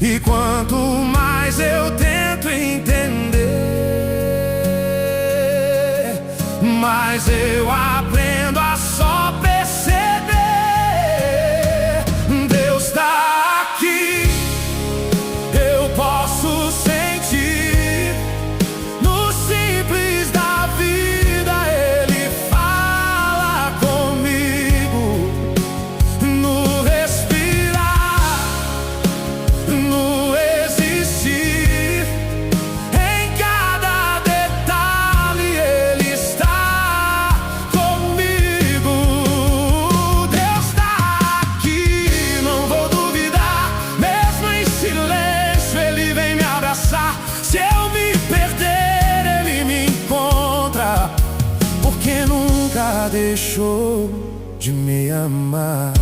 E quanto mais eu tento entender, mais eu aprendo a só perceber. Deus tá aqui, eu posso sentir. No simples da vida Ele fala comigo. No respirar, no existir, em cada detalhe Ele está comigo. Deus tá aqui, não vou duvidar. Mesmo em silêncio Ele vem me abraçar. Se eu me perder Ele me encontra, porque nunca deixou de me amar.